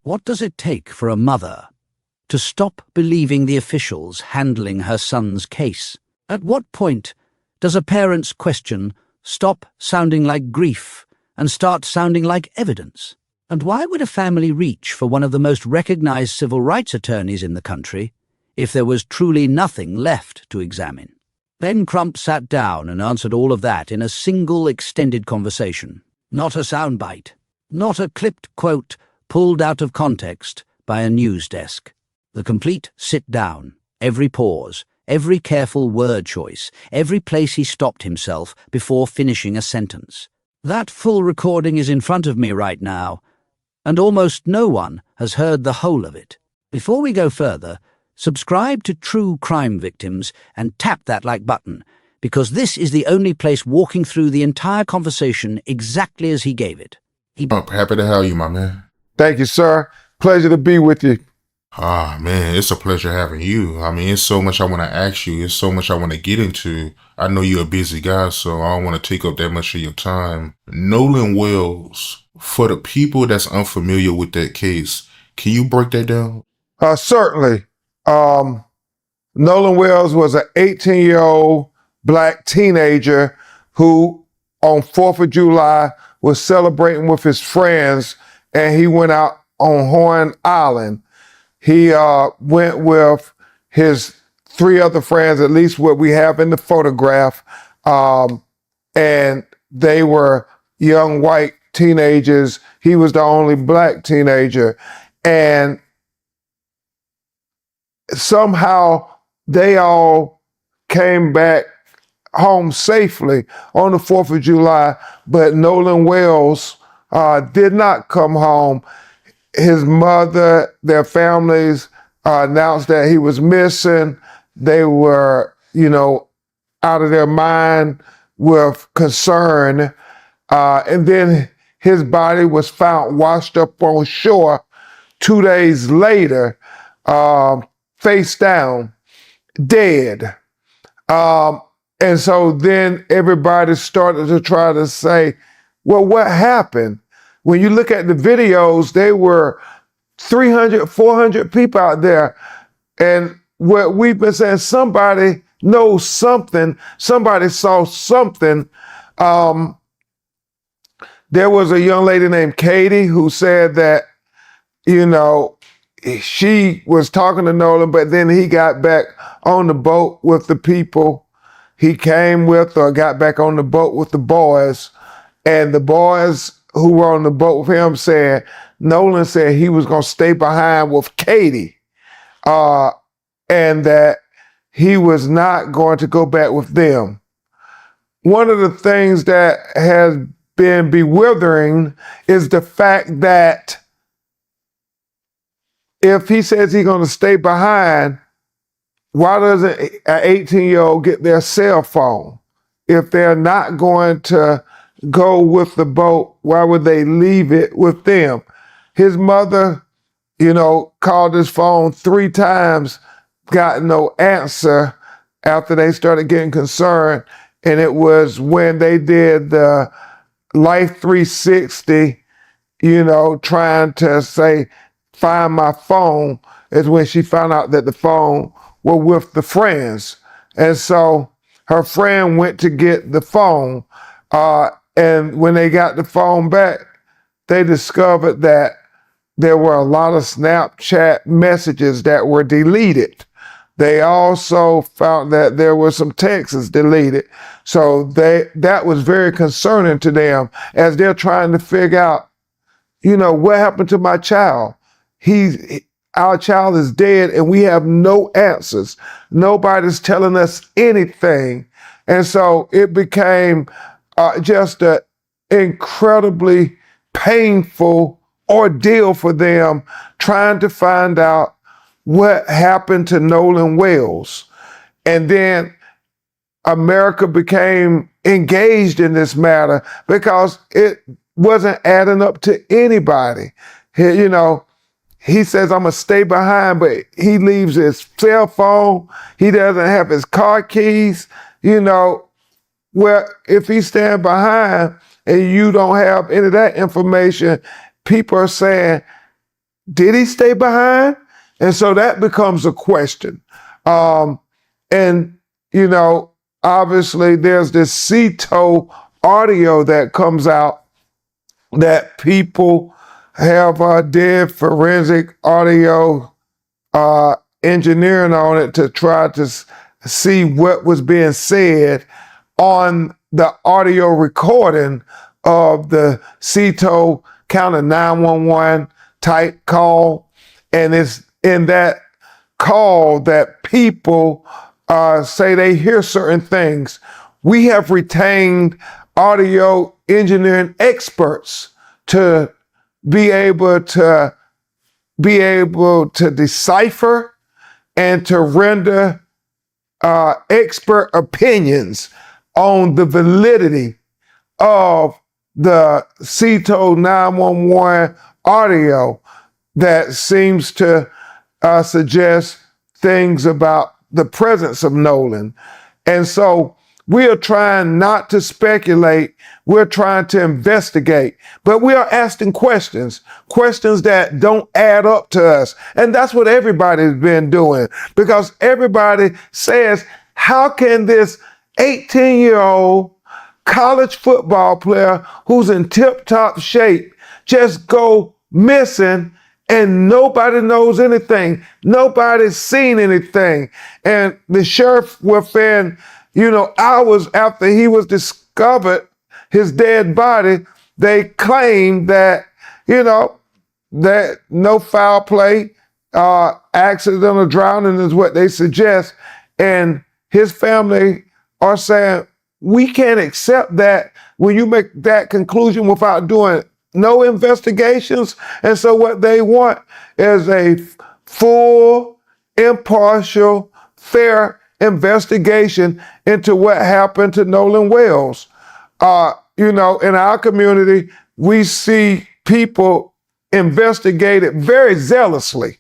What does it take for a mother to stop believing the officials handling her son's case? At what point does a parent's question stop sounding like grief and start sounding like evidence? And why would a family reach for one of the most recognized civil rights attorneys in the country if there was truly nothing left to examine? Ben Crump sat down and answered all of that in a single extended conversation. Not a soundbite, not a clipped quote pulled out of context by a news desk. The complete sit-down, every pause, every careful word choice, every place he stopped himself before finishing a sentence. That full recording is in front of me right now, and almost no one has heard the whole of it. Before we go further, subscribe to True Crime Victims and tap that like button, because this is the only place walking through the entire conversation exactly as he gave it. Happy to have you, my man. Thank you, sir. Pleasure to be with you. Man, it's a pleasure having you. I mean, it's so much I want to ask you. It's so much I want to get into. I know you're a busy guy, so I don't want to take up that much of your time. Nolan Wells, for the people that's unfamiliar with that case, can you break that down? Certainly. Nolan Wells was an 18-year-old black teenager who, on 4th of July, was celebrating with his friends, and he went out on Horn Island. He went with his 3 other friends, at least what we have in the photograph, and they were young white teenagers. He was the only black teenager, and somehow they all came back home safely on the 4th of July, but Nolan Wells did not come home. His mother, their families announced that he was missing. They were, out of their mind with concern. And then his body was found washed up on shore 2 days later, face down, dead. And so then everybody started to try to say, well, what happened? When you look at the videos, there were 300, 400 people out there. And what we've been saying, somebody knows something, somebody saw something. There was a young lady named Katie who said that, she was talking to Nolan, but then he got back on the boat with the people he came with, or got back on the boat with the boys. And the boys who were on the boat with him said, Nolan said he was going to stay behind with Katie, and that he was not going to go back with them. One of the things that has been bewildering is the fact that if he says he's going to stay behind, why doesn't an 18-year-old get their cell phone? If they're not going to go with the boat, why would they leave it with them? His mother, called his phone 3 times, got no answer after they started getting concerned. And it was when they did the Life 360, trying to say, find my phone, is when she found out that the phone was with the friends. And so her friend went to get the phone. And when they got the phone back, they discovered that there were a lot of Snapchat messages that were deleted. They also found that there were some texts deleted. So that was very concerning to them as they're trying to figure out, what happened to my child? Our child is dead and we have no answers. Nobody's telling us anything. And so it became just an incredibly painful ordeal for them trying to find out what happened to Nolan Wells. And then America became engaged in this matter because it wasn't adding up to anybody. He says, I'm going to stay behind, but he leaves his cell phone. He doesn't have his car keys. Well, if he's staying behind and you don't have any of that information, people are saying did he stay behind? And so that becomes a question. And, you know, obviously there's this CETO audio that comes out that people have did forensic audio engineering on it to try to see what was being said on the audio recording of the CETO counter 911 type call. And it's in that call that people say they hear certain things. We have retained audio engineering experts to be able to decipher and to render expert opinions on the validity of the CETO 911 audio that seems to suggest things about the presence of Nolan. And so we are trying not to speculate. We're trying to investigate, but we are asking questions that don't add up to us. And that's what everybody's been doing, because everybody says, how can this 18-year-old college football player who's in tip-top shape just go missing and nobody knows anything? Nobody's seen anything. And the sheriff within, hours after he was discovered, his dead body, they claimed that, that no foul play, accidental drowning is what they suggest. And his family are saying, we can't accept that when you make that conclusion without doing no investigations. And so what they want is a full, impartial, fair investigation into what happened to Nolan Wells. In our community, we see people investigate it very zealously.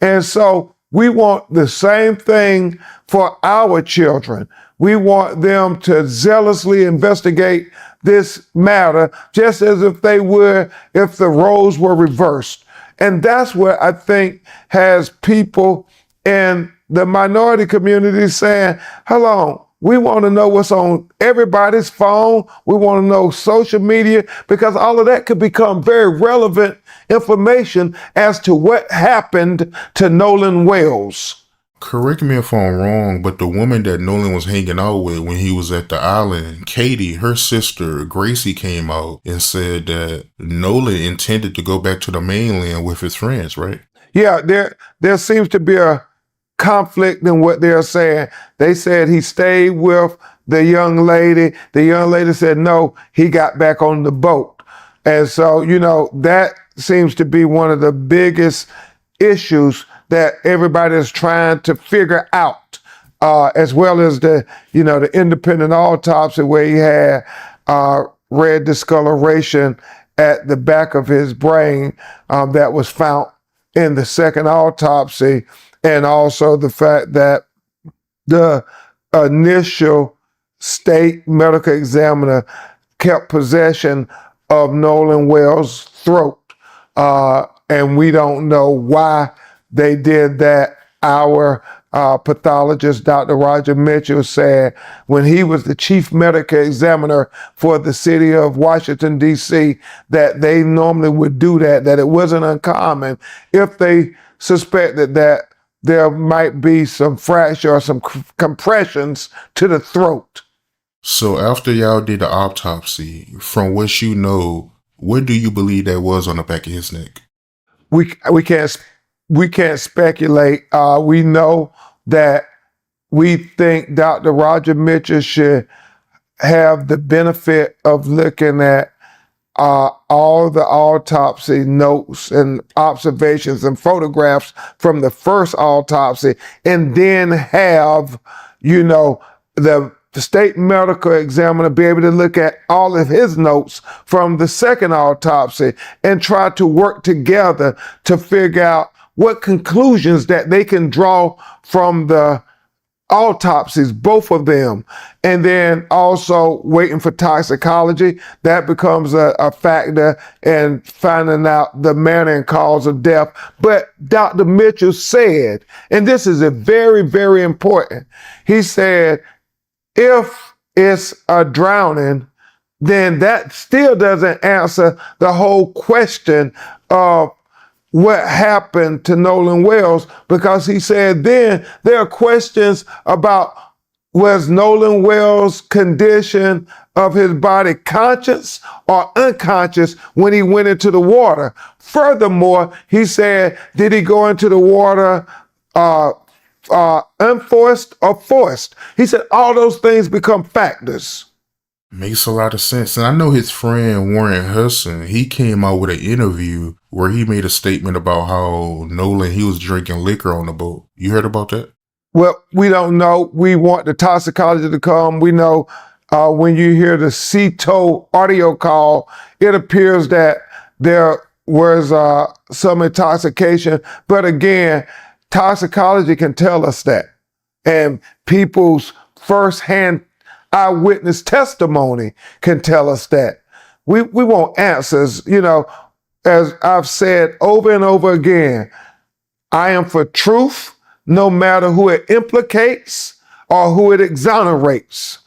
And so we want the same thing for our children. We want them to zealously investigate this matter, just as if they would if the roles were reversed. And that's what I think has people in the minority community saying, hold on, we want to know what's on everybody's phone. We want to know social media, because all of that could become very relevant information as to what happened to Nolan Wells. Correct me if I'm wrong, but the woman that Nolan was hanging out with when he was at the island, Katie, her sister, Gracie, came out and said that Nolan intended to go back to the mainland with his friends, right? Yeah, there seems to be a conflict in what they're saying. They said he stayed with the young lady. The young lady said, no, he got back on the boat. And so, that seems to be one of the biggest issues that everybody is trying to figure out, as well as the independent autopsy where he had red discoloration at the back of his brain that was found in the second autopsy, and also the fact that the initial state medical examiner kept possession of Nolan Wells' throat, and we don't know why they did that. Our pathologist, Dr. Roger Mitchell, said when he was the chief medical examiner for the city of Washington, D.C., that they normally would do that it wasn't uncommon if they suspected that there might be some fracture or some compressions to the throat. So after y'all did the autopsy, from what you know, what do you believe that was on the back of his neck? We can't speculate. We know that we think Dr. Roger Mitchell should have the benefit of looking at all the autopsy notes and observations and photographs from the first autopsy, and then have, the state medical examiner be able to look at all of his notes from the second autopsy and try to work together to figure out what conclusions that they can draw from the autopsies, both of them. And then also waiting for toxicology. That becomes a factor in finding out the manner and cause of death. But Dr. Mitchell said, and this is a very, very important, he said, if it's a drowning, then that still doesn't answer the whole question of what happened to Nolan Wells, because he said then there are questions about, was Nolan Wells' condition of his body conscious or unconscious when he went into the water? Furthermore, he said, did he go into the water unforced or forced? He said all those things become factors. Makes a lot of sense. And I know his friend Warren Hudson, he came out with an interview where he made a statement about how Nolan, he was drinking liquor on the boat. You heard about that? Well, we don't know. We want the toxicology to come. We know when you hear the CETO audio call, it appears that there was some intoxication. But again, toxicology can tell us that. And people's firsthand eyewitness testimony can tell us that. We want answers. You know, as I've said over and over again, I am for truth, no matter who it implicates or who it exonerates.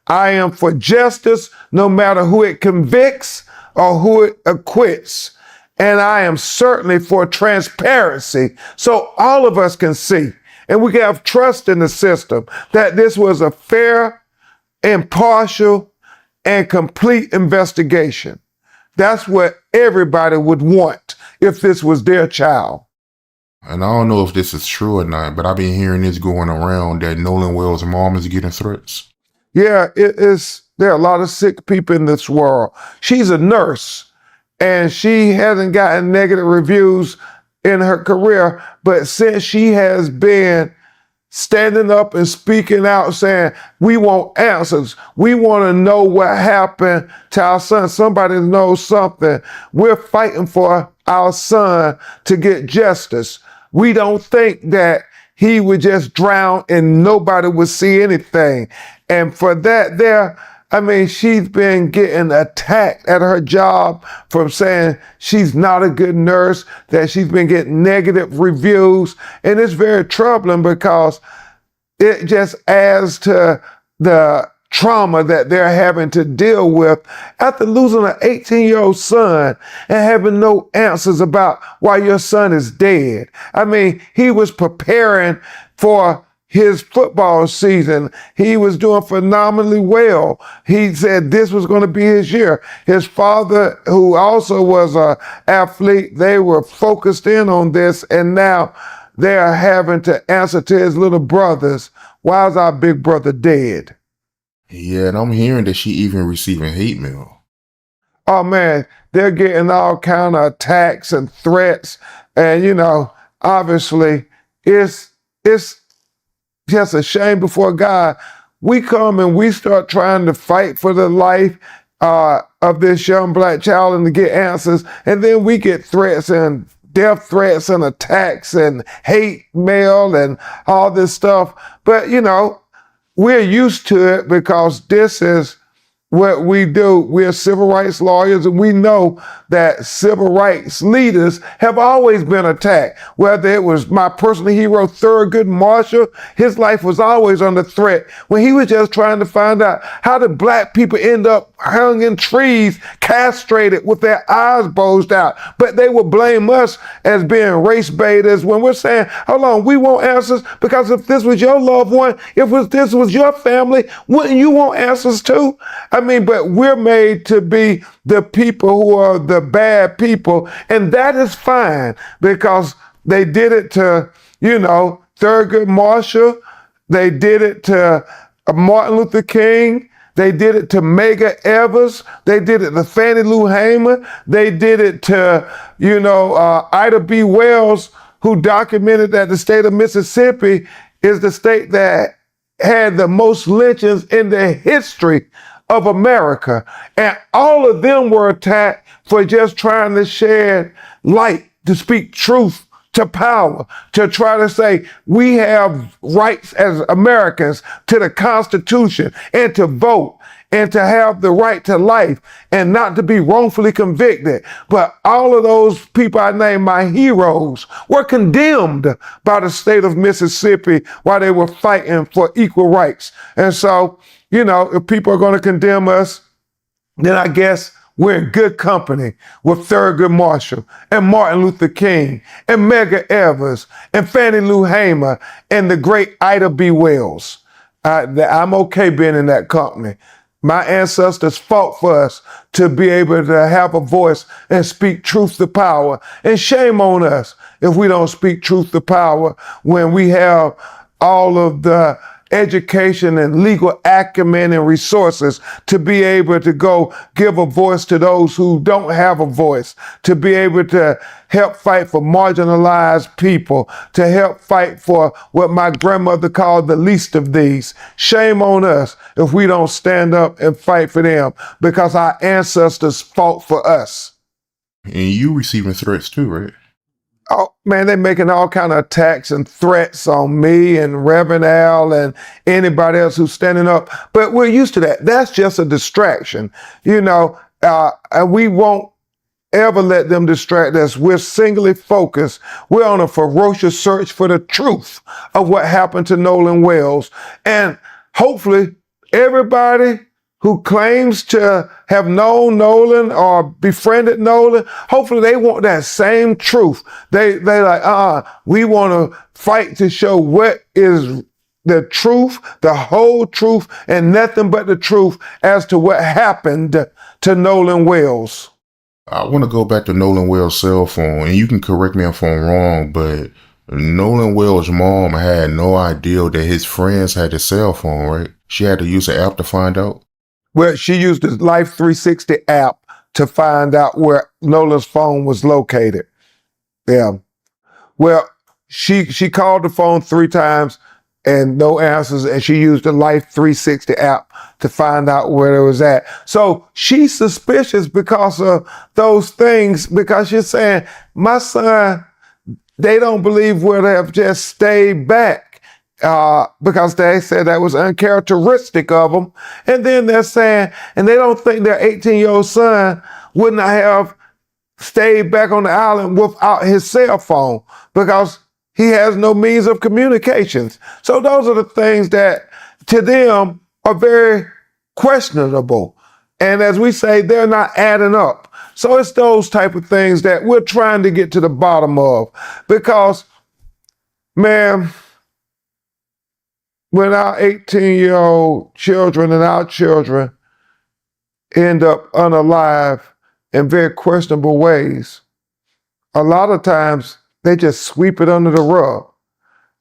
I am for justice, no matter who it convicts or who it acquits. And I am certainly for transparency, so all of us can see and we can have trust in the system that this was a fair, impartial, and complete investigation. That's what everybody would want if this was their child. And I don't know if this is true or not, but I've been hearing this going around that Nolan Wells' mom is getting threats. Yeah, it is. There are a lot of sick people in this world. She's a nurse and she hasn't gotten negative reviews in her career, but since she has been standing up and speaking out saying, we want answers. We want to know what happened to our son. Somebody knows something. We're fighting for our son to get justice. We don't think that he would just drown and nobody would see anything. And for that she's been getting attacked at her job from saying she's not a good nurse, that she's been getting negative reviews. And it's very troubling because it just adds to the trauma that they're having to deal with after losing an 18-year-old son and having no answers about why your son is dead. I mean, he was preparing for his football season. He was doing phenomenally well. He said this was going to be his year. His father, who also was an athlete, they were focused in on this, and now they're having to answer to his little brothers, why is our big brother dead? Yeah, and I'm hearing that she even receiving hate mail. Oh man, they're getting all kind of attacks and threats. And you know, obviously it's just a shame before God. We come and we start trying to fight for the life of this young black child and to get answers. And then we get threats and death threats and attacks and hate mail and all this stuff. But you know, we're used to it because this is what we do. We're civil rights lawyers, and we know that civil rights leaders have always been attacked. Whether it was my personal hero, Thurgood Marshall, his life was always under threat when he was just trying to find out how did black people end up hung in trees, castrated with their eyes bulged out. But they would blame us as being race baiters when we're saying, hold on, we want answers, because if this was your loved one, this was your family, wouldn't you want answers too? But we're made to be the people who are the bad people, and that is fine because they did it to, Thurgood Marshall. They did it to Martin Luther King. They did it to Medgar Evers. They did it to Fannie Lou Hamer. They did it to, Ida B. Wells, who documented that the state of Mississippi is the state that had the most lynchings in the history of America. And all of them were attacked for just trying to shed light, to speak truth to power, to try to say we have rights as Americans to the Constitution and to vote and to have the right to life and not to be wrongfully convicted. But all of those people I named my heroes were condemned by the state of Mississippi while they were fighting for equal rights. And so, if people are going to condemn us, then I guess we're in good company with Thurgood Marshall and Martin Luther King and Medgar Evers and Fannie Lou Hamer and the great Ida B. Wells. I'm okay being in that company. My ancestors fought for us to be able to have a voice and speak truth to power. And shame on us if we don't speak truth to power when we have all of the education and legal acumen and resources to be able to go give a voice to those who don't have a voice, to be able to help fight for marginalized people, to help fight for what my grandmother called the least of these. Shame on us if we don't stand up and fight for them because our ancestors fought for us. And you receiving threats too, right? Oh, man, they're making all kind of attacks and threats on me and Reverend Al and anybody else who's standing up. But we're used to that. That's just a distraction, and we won't ever let them distract us. We're singly focused. We're on a ferocious search for the truth of what happened to Nolan Wells. And hopefully everybody who claims to have known Nolan or befriended Nolan, hopefully they want that same truth. They like, we want to fight to show what is the truth, the whole truth, and nothing but the truth as to what happened to Nolan Wells. I want to go back to Nolan Wells' cell phone, and you can correct me if I'm wrong, but Nolan Wells' mom had no idea that his friends had his cell phone, right? She had to use an app to find out. Well, she used the Life 360 app to find out where Nolan's phone was located. Yeah. Well, she called the phone 3 times and no answers, and she used the Life 360 app to find out where it was at. So she's suspicious because of those things, because she's saying, my son, they don't believe would have just stayed back. Because they said that was uncharacteristic of them. And then they're saying, and they don't think their 18-year-old son would not have stayed back on the island without his cell phone because he has no means of communications. So those are the things that to them are very questionable. And as we say, they're not adding up. So it's those type of things that we're trying to get to the bottom of because, man, when our 18-year-old children and our children end up unalive in very questionable ways, a lot of times they just sweep it under the rug.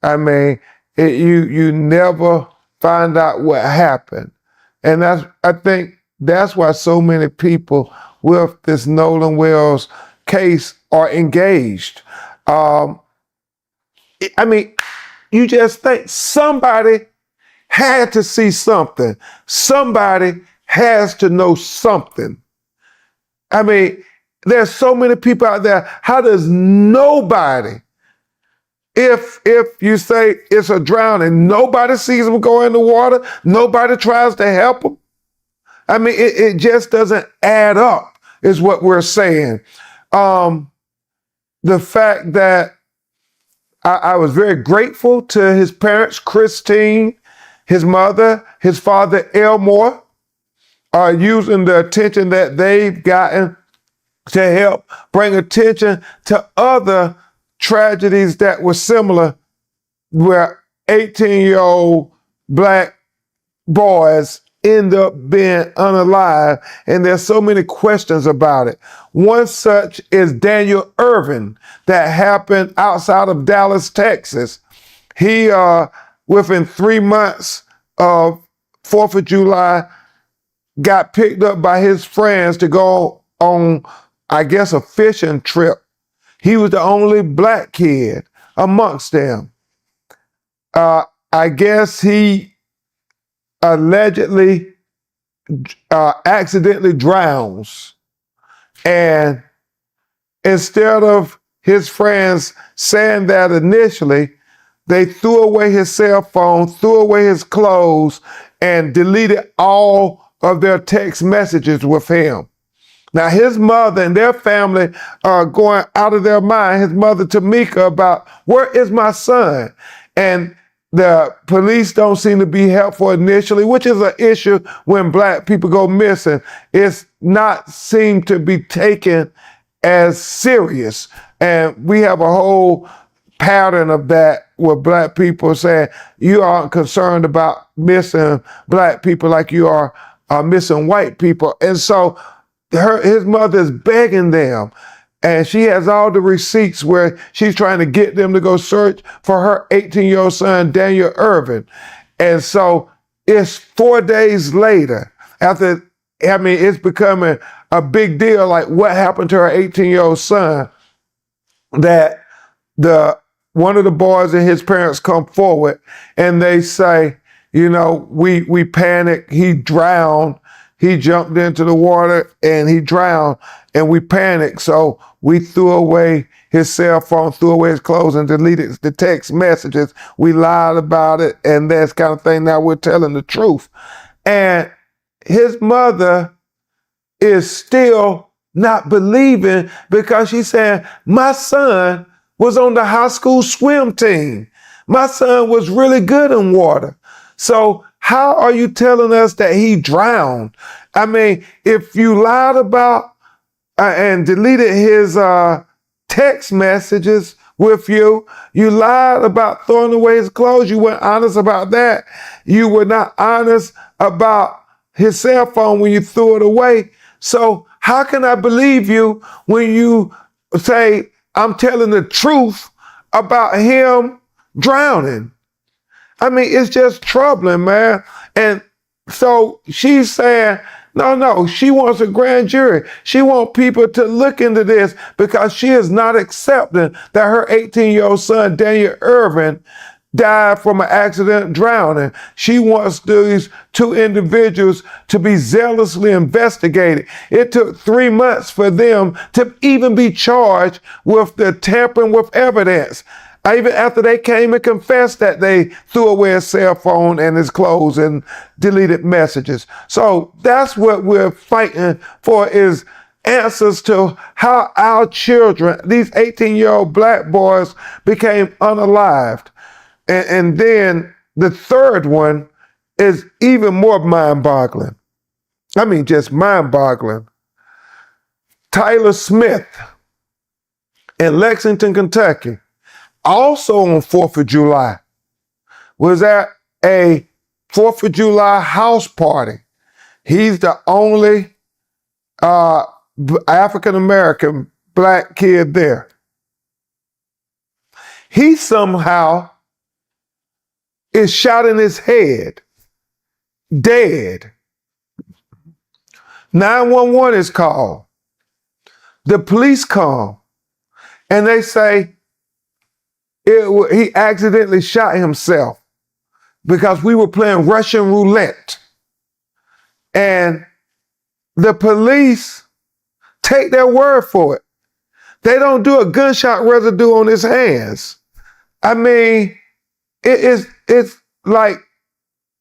I mean, you never find out what happened. And I think that's why so many people with this Nolan Wells case are engaged. You just think somebody had to see something. Somebody has to know something. I mean, there's so many people out there. How does nobody, if you say it's a drowning, nobody sees them go in the water, nobody tries to help them? I mean, it just doesn't add up, is what we're saying. The fact that I was very grateful to his parents, Christine, his mother, his father, Elmore, using the attention that they've gotten to help bring attention to other tragedies that were similar, where 18-year-old Black boys end up being unalive, and there's so many questions about it. One such is Daniel Irvin that happened outside of Dallas, Texas. He, within 3 months of 4th of July, got picked up by his friends to go on, I guess, a fishing trip. He was the only Black kid amongst them. I guess he allegedly accidentally drowns. And instead of his friends saying that initially, they threw away his cell phone, threw away his clothes, and deleted all of their text messages with him. Now, his mother and their family are going out of their mind, his mother, Tamika, about where is my son? And the police don't seem to be helpful initially, which is an issue when Black people go missing. It's not seem to be taken as serious. And we have a whole pattern of that with Black people saying you aren't concerned about missing Black people like you are missing white people. And so his mother is begging them, and she has all the receipts where she's trying to get them to go search for her 18-year-old son, Daniel Irvin. And so it's 4 days later after, it's becoming a big deal, like what happened to her 18-year-old son, that one of the boys and his parents come forward and they say, we panicked, he drowned. He jumped into the water and he drowned, and we panicked. So we threw away his cell phone, threw away his clothes, and deleted the text messages. We lied about it, and that kind of thing. Now we're telling the truth. And his mother is still not believing, because she's saying, my son was on the high school swim team. My son was really good in water. So how are you telling us that he drowned? If you lied about and deleted his text messages with you, you lied about throwing away his clothes, you weren't honest about that. You were not honest about his cell phone when you threw it away. So how can I believe you when you say, I'm telling the truth about him drowning? It's just troubling, man. And so she's saying, no, she wants a grand jury. She wants people to look into this, because she is not accepting that her 18-year-old son, Daniel Irvin, died from an accident drowning. She wants these two individuals to be zealously investigated. It took 3 months for them to even be charged with the tampering with evidence. Even after they came and confessed that they threw away his cell phone and his clothes and deleted messages. So that's what we're fighting for, is answers to how our children, these 18-year-old Black boys, became unalived. And then the third one is even more mind-boggling. Just mind-boggling. Tyler Smith in Lexington, Kentucky, also on 4th of July, was at a 4th of July house party. He's the only African-American Black kid there. He somehow is shot in his head, dead. 911 is called. The police come, and they say, he accidentally shot himself because we were playing Russian roulette. And the police take their word for it. They don't do a gunshot residue on his hands. It's like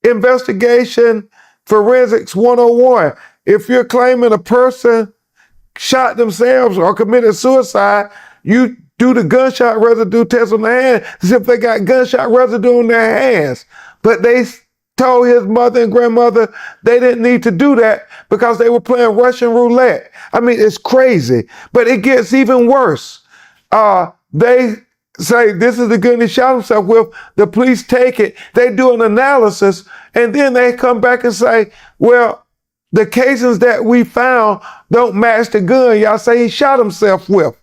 investigation forensics 101. If you're claiming a person shot themselves or committed suicide, you do the gunshot residue test on the hand to see if they got gunshot residue on their hands. But they told his mother and grandmother they didn't need to do that because they were playing Russian roulette. It's crazy. But it gets even worse. They say this is the gun he shot himself with. The police take it. They do an analysis, and then they come back and say, well, the casings that we found don't match the gun y'all say he shot himself with.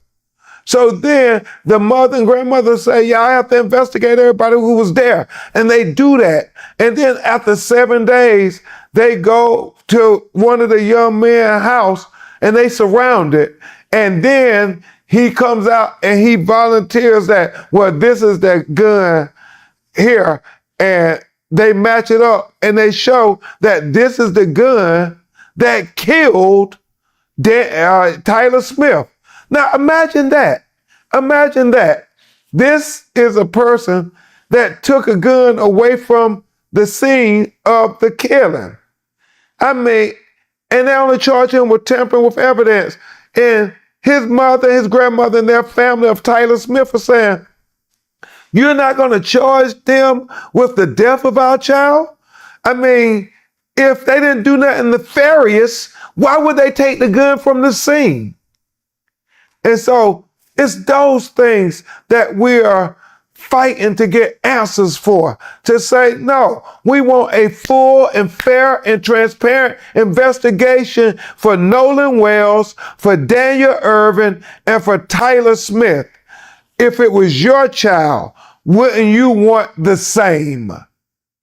So then the mother and grandmother say, yeah, I have to investigate everybody who was there. And they do that. And then after 7 days, they go to one of the young men's house and they surround it. And then he comes out and he volunteers that, well, this is the gun here. And they match it up and they show that this is the gun that killed Tyler Smith. Now imagine that. Imagine that. This is a person that took a gun away from the scene of the killing. I mean, and they only charge him with tampering with evidence. And his mother, his grandmother, and their family of Tyler Smith are saying, you're not going to charge them with the death of our child? I mean, if they didn't do nothing nefarious, why would they take the gun from the scene? And so it's those things that we are fighting to get answers for, to say, no, we want a full and fair and transparent investigation for Nolan Wells, for Daniel Irvin, and for Tyler Smith. If it was your child, wouldn't you want the same?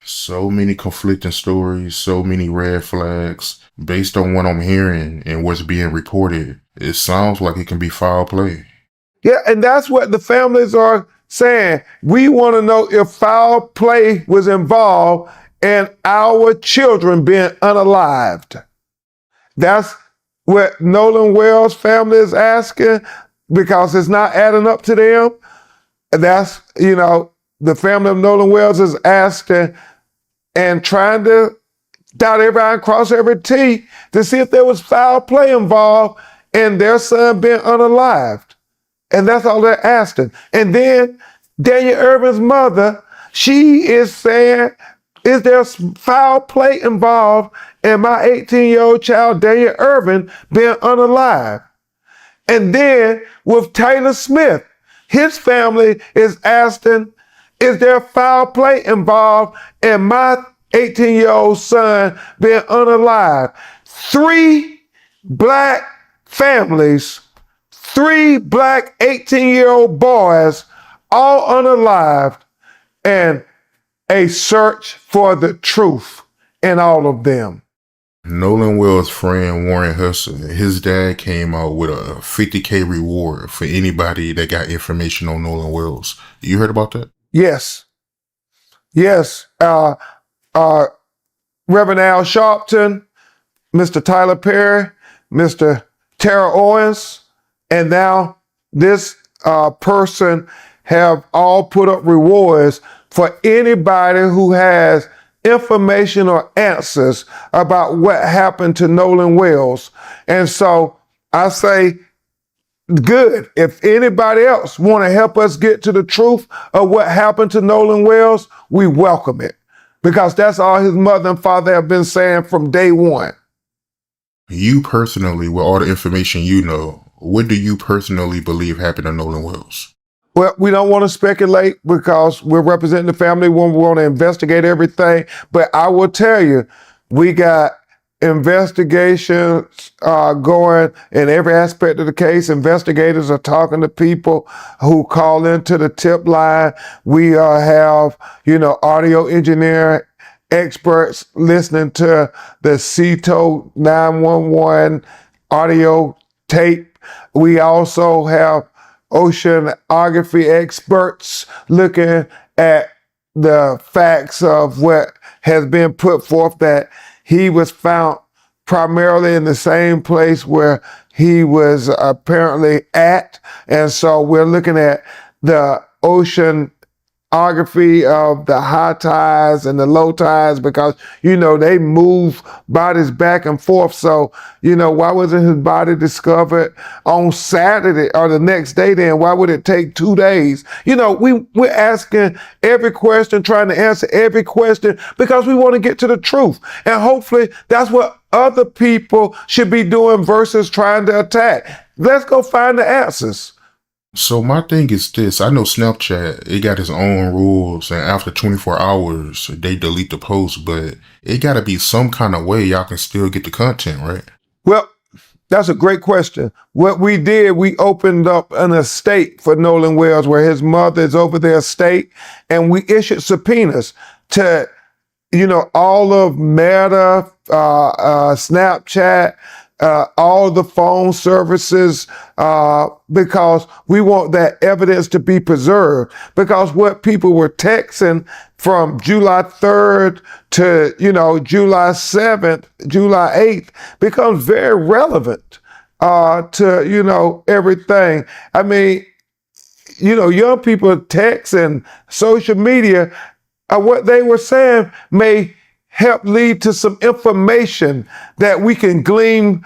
So many conflicting stories, so many red flags. Based on what I'm hearing and what's being reported, it sounds like it can be foul play. Yeah, and that's what the families are saying. We want to know if foul play was involved in our children being unalived. That's what Nolan Wells' family is asking, because it's not adding up to them. And that's, the family of Nolan Wells is asking and trying to dot every I and cross every T to see if there was foul play involved in their son being unalived. And that's all they're asking. And then Daniel Irvin's mother, she is saying, is there foul play involved in my 18-year-old child, Daniel Irvin, being unalive? And then with Tyler Smith, his family is asking, is there foul play involved in my 18-year-old son being unalive? 3 black families, 3 black 18-year-old boys, all unalived, and a search for the truth in all of them. Nolan Wells' friend Warren Husson, his dad came out with a $50K reward for anybody that got information on Nolan Wells. You heard about that? Yes. Reverend Al Sharpton, Mr. Tyler Perry, Mr. Tara Owens, and now this person have all put up rewards for anybody who has information or answers about what happened to Nolan Wells. And so I say, good. If anybody else want to help us get to the truth of what happened to Nolan Wells, we welcome it, because that's all his mother and father have been saying from day one. You personally, with all the information you know, what do you personally believe happened to Nolan Wells? Well, we don't want to speculate because we're representing the family when we want to investigate everything. But I will tell you, we got investigations going in every aspect of the case. Investigators are talking to people who call into the tip line. We have, audio engineer experts listening to the CETO 911 audio tape. We also have oceanography experts looking at the facts of what has been put forth, that he was found primarily in the same place where he was apparently at. And so we're looking at the oceanography of the high tides and the low tides, because, they move bodies back and forth. So, why wasn't his body discovered on Saturday or the next day then? Why would it take 2 days? We're asking every question, trying to answer every question, because we want to get to the truth. And hopefully that's what other people should be doing versus trying to attack. Let's go find the answers. So my thing is this, I know Snapchat, it got its own rules, and after 24 hours, they delete the post, but it gotta be some kind of way y'all can still get the content, right? Well, that's a great question. What we did, we opened up an estate for Nolan Wells where his mother is over their estate, and we issued subpoenas to, all of Meta, Snapchat, all the phone services, because we want that evidence to be preserved. Because what people were texting from July 3rd to, July 7th, July 8th becomes very relevant to, everything. I mean, young people text and social media, what they were saying may help lead to some information that we can glean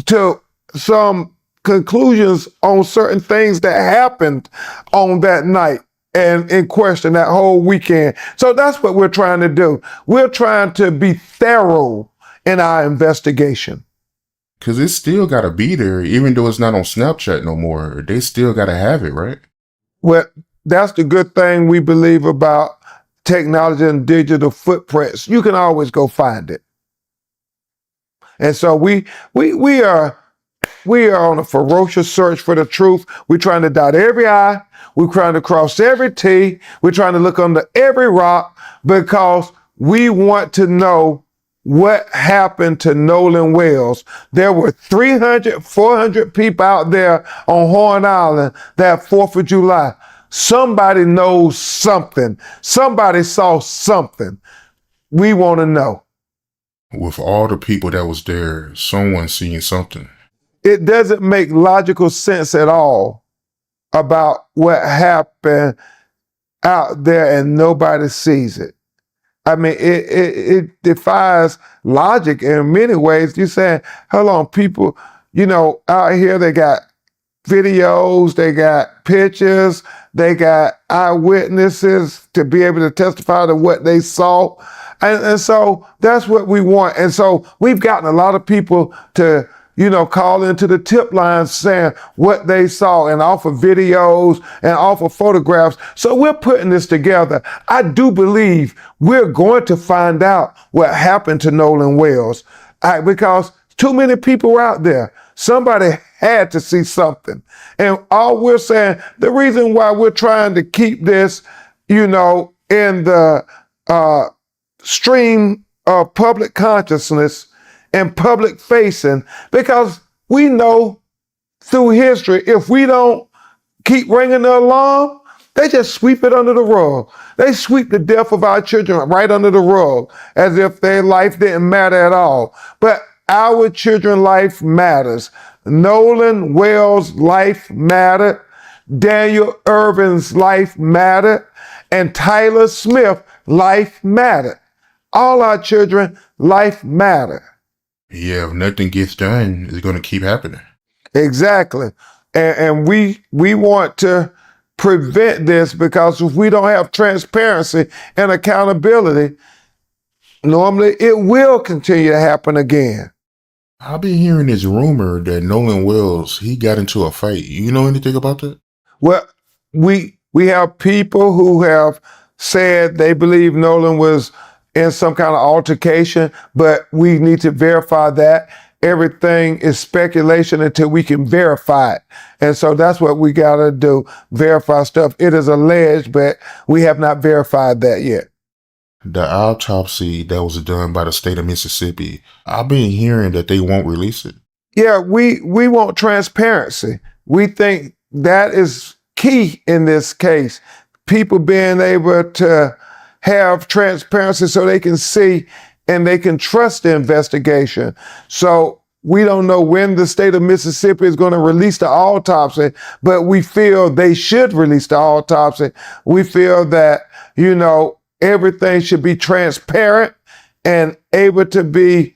to some conclusions on certain things that happened on that night and in question that whole weekend. So that's what we're trying to do. We're trying to be thorough in our investigation. Cause it's still gotta be there, even though it's not on Snapchat no more. They still gotta have it, right? Well, that's the good thing we believe about technology and digital footprints. You can always go find it. And so we are on a ferocious search for the truth. We're trying to dot every I. We're trying to cross every T. We're trying to look under every rock because we want to know what happened to Nolan Wells. There were 300, 400 people out there on Horn Island that 4th of July. Somebody knows something. Somebody saw something. We want to know. With all the people that was there, someone seeing something. It doesn't make logical sense at all about what happened out there and nobody sees it. I mean, it defies logic in many ways. You're saying, hold on, people, out here, they got videos, they got pictures, they got eyewitnesses to be able to testify to what they saw. And so that's what we want. And so we've gotten a lot of people to call into the tip lines saying what they saw and offer videos and offer photographs. So we're putting this together. I do believe we're going to find out what happened to Nolan Wells because too many people were out there. Somebody had to see something. And all we're saying, the reason why we're trying to keep this, in the stream of public consciousness and public facing, because we know through history, if we don't keep ringing the alarm, they just sweep it under the rug. They sweep the death of our children right under the rug as if their life didn't matter at all. But our children's life matters. Nolan Wells' life mattered. Daniel Irvin's life mattered. And Tyler Smith's life mattered. All our children, life mattered. Yeah, if nothing gets done, it's going to keep happening. Exactly. And we want to prevent this because if we don't have transparency and accountability, normally it will continue to happen again. I've been hearing this rumor that Nolan Wells, he got into a fight. You know anything about that? Well, we have people who have said they believe Nolan was in some kind of altercation, but we need to verify that. Everything is speculation until we can verify it. And so that's what we got to do, verify stuff. It is alleged, but we have not verified that yet. The autopsy that was done by the state of Mississippi, I've been hearing that they won't release it. Yeah, we want transparency. We think that is key in this case. People being able to have transparency so they can see and they can trust the investigation. So we don't know when the state of Mississippi is going to release the autopsy, but we feel they should release the autopsy. We feel that, everything should be transparent and able to be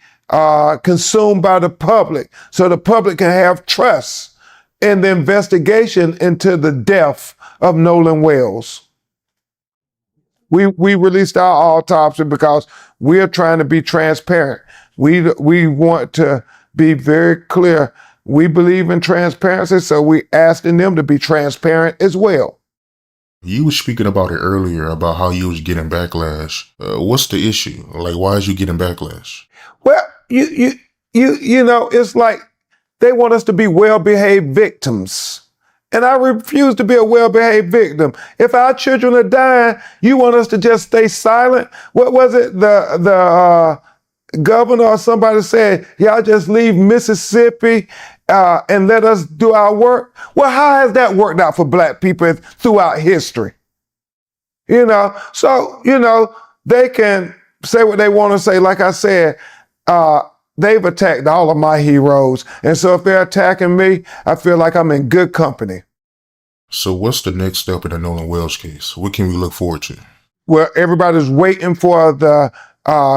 consumed by the public so the public can have trust in the investigation into the death of Nolan Wells. We released our autopsy because we're trying to be transparent. We want to be very clear. We believe in transparency, so we're asking them to be transparent as well. You were speaking about it earlier, about how you was getting backlash. What's the issue? Like, why is you getting backlash? Well, it's like they want us to be well-behaved victims. And I refuse to be a well-behaved victim. If our children are dying, you want us to just stay silent? What was it? The governor or somebody said, y'all just leave Mississippi and let us do our work. Well, how has that worked out for Black people throughout history? So, they can say what they want to say. Like I said, they've attacked all of my heroes. And so if they're attacking me, I feel like I'm in good company. So what's the next step in the Nolan Wells case? What can we look forward to? Well, everybody's waiting for the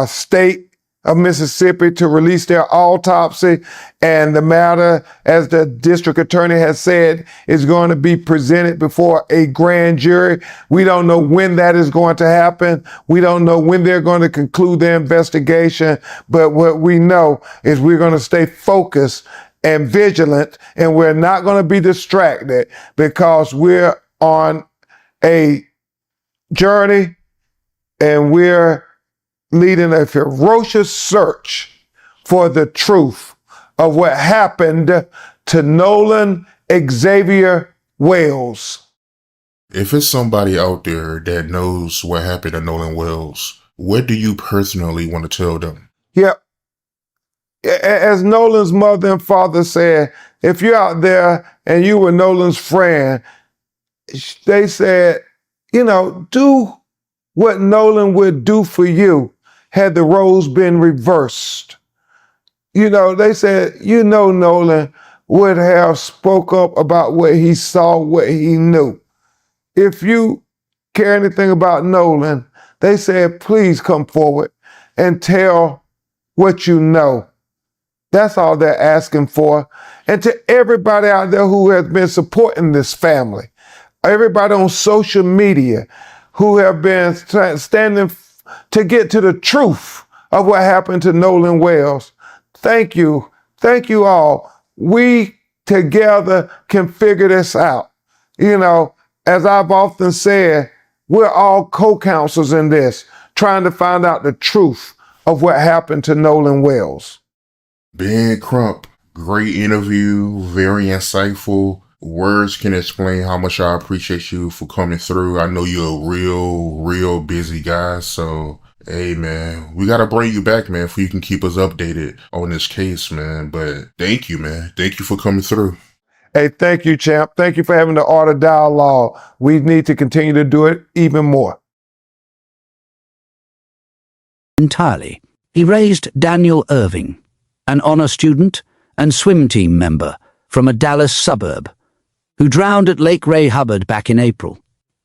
state of Mississippi to release their autopsy, and the matter, as the district attorney has said, is going to be presented before a grand jury. We don't know when that is going to happen. We don't know when they're going to conclude their investigation, but what we know is we're going to stay focused and vigilant, and we're not going to be distracted because we're on a journey and we're leading a ferocious search for the truth of what happened to Nolan Xavier Wells. If it's somebody out there that knows what happened to Nolan Wells, what do you personally want to tell them? Yeah. As Nolan's mother and father said, if you're out there and you were Nolan's friend, they said, do what Nolan would do for you had the roles been reversed. They said, Nolan would have spoke up about what he saw, what he knew. If you care anything about Nolan, they said, please come forward and tell what you know. That's all they're asking for. And to everybody out there who has been supporting this family, everybody on social media who have been standing to get to the truth of what happened to Nolan Wells. Thank you. Thank you all. We together can figure this out. As I've often said, we're all co-counsels in this, trying to find out the truth of what happened to Nolan Wells. Ben Crump, great interview, very insightful. Words can explain how much I appreciate you for coming through. I know you're a real busy guy. So, hey, man, we got to bring you back, man, so you can keep us updated on this case, man. But thank you, man. Thank you for coming through. Hey, thank you, champ. Thank you for having the art of dialogue. We need to continue to do it even more. Entirely. He raised Daniel Irving, an honor student and swim team member from a Dallas suburb, who drowned at Lake Ray Hubbard back in April.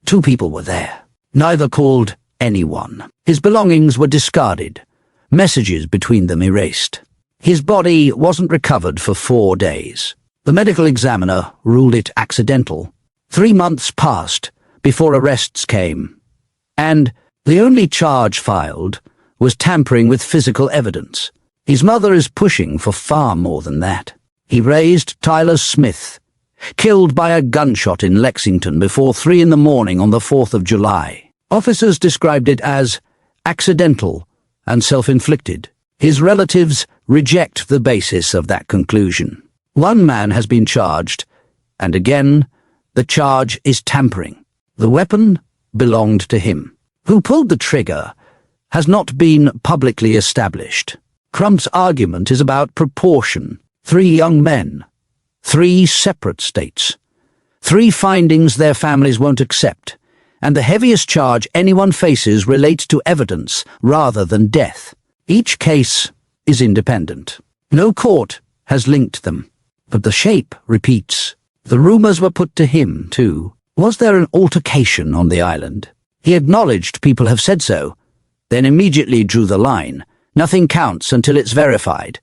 2 people were there. Neither called anyone. His belongings were discarded, messages between them erased. His body wasn't recovered for 4 days. The medical examiner ruled it accidental. 3 months passed before arrests came, and the only charge filed was tampering with physical evidence. His mother is pushing for far more than that. He raised Tyler Smith, killed by a gunshot in Lexington before 3 a.m. on the 4th of July. Officers described it as accidental and self-inflicted. His relatives reject the basis of that conclusion. 1 man has been charged, and again, the charge is tampering. The weapon belonged to him. Who pulled the trigger has not been publicly established. Crump's argument is about proportion. 3 young men, 3 separate states, 3 findings their families won't accept, and the heaviest charge anyone faces relates to evidence rather than death. Each case is independent. No court has linked them, but the shape repeats. The rumors were put to him, too. Was there an altercation on the island? He acknowledged people have said so, then immediately drew the line. Nothing counts until it's verified,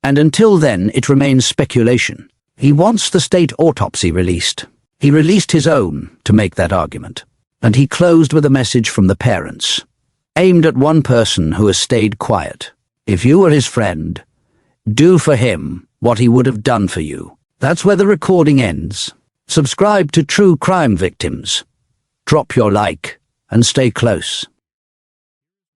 and until then it remains speculation. He wants the state autopsy released. He released his own to make that argument, and he closed with a message from the parents, aimed at one person who has stayed quiet. If you were his friend, do for him what he would have done for you. That's where the recording ends. Subscribe to True Crime Victims. Drop your like and stay close.